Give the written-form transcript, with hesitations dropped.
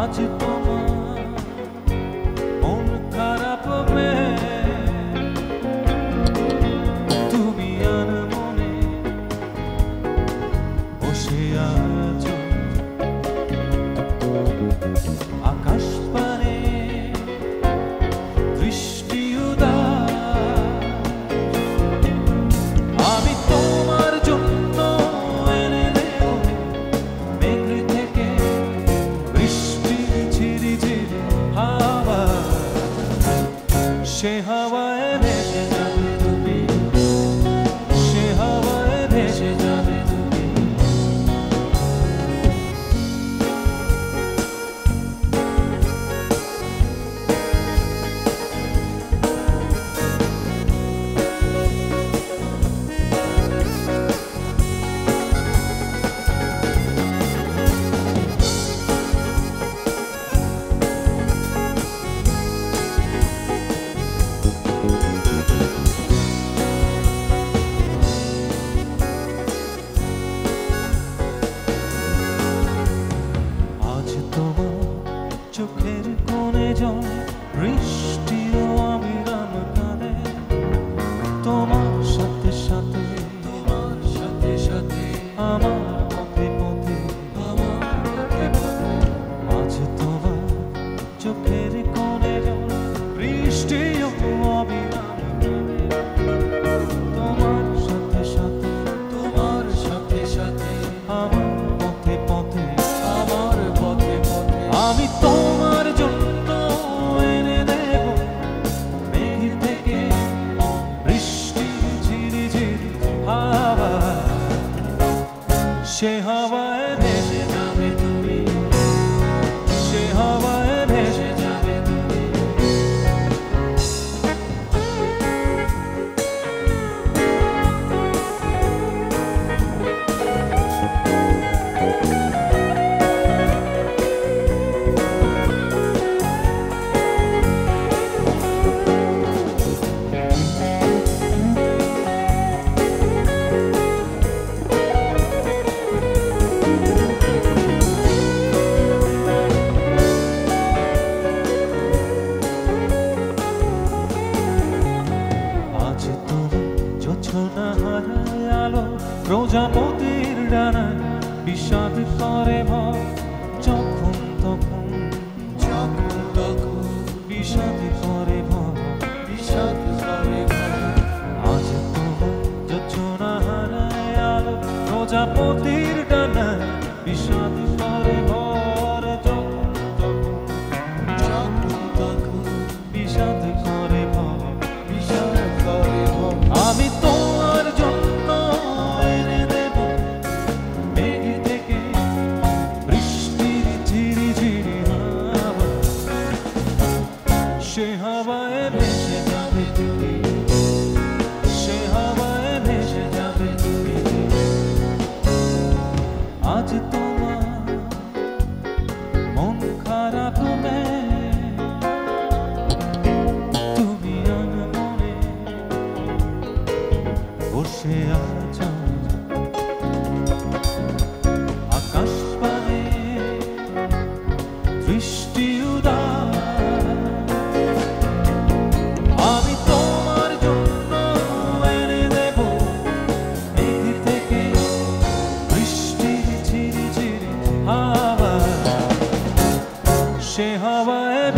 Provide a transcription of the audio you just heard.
আজ তোমার মন খারাপ তুমি আর মনে বসে আছো আকাশ পানে দৃষ্টি আমি তোমার জন্য এনে দেব মেঘ থেকে বৃষ্টি ঝিরি ঝিরি হাওয়া সে হাওয়ায় ভেসে যাবে তুমি সে হাওয়ায় ভেসে যাবে তুমি চোখের কোণে জল বৃষ্টিও অবিরাম কাঁদে তোমার সাথে সাথে আমার পথে পথে আজ তোমার চোখের কোণে জল বৃষ্টিও অবিরাম কাঁদে তোমার সাথে সাথে আমার পথে পথে আমি তোমার জন্য এনে দেব মেঘ থেকে বৃষ্টি ঝিরি ঝিরি হাওয়া সে হাওয়ায় ভেসে যাবে তুমি সে হাওয়ায় ভেসে যাবে তুমি প্রজাপতির ডানায় বিষাদ করে ভয় যখন তখন বিষাদ করে ভয় আজ তোমার যোছনা হারায় আলো প্রজাপতির ডানায় বিষাদ করে ভয় যখন তখন বিষাদ করে ভয় আমি তোমার জন্য এনে দেব মেঘ থেকে বৃষ্টির ঝিরি ঝিরি হাওয়া সে হাওয়ায় ভেসে যাবে তুমি সে হাওয়ায় ভেসে যাবে তুমি আজ তোমার মন খারাপ তুমি আর মনে বসে আছো আকাশ পানে দৃষ্টি আমি তোমার জন্য এনে দেব মেঘ থেকে বৃষ্টি ঝিরি ঝিরি হাওয়া সে হাওয়ায়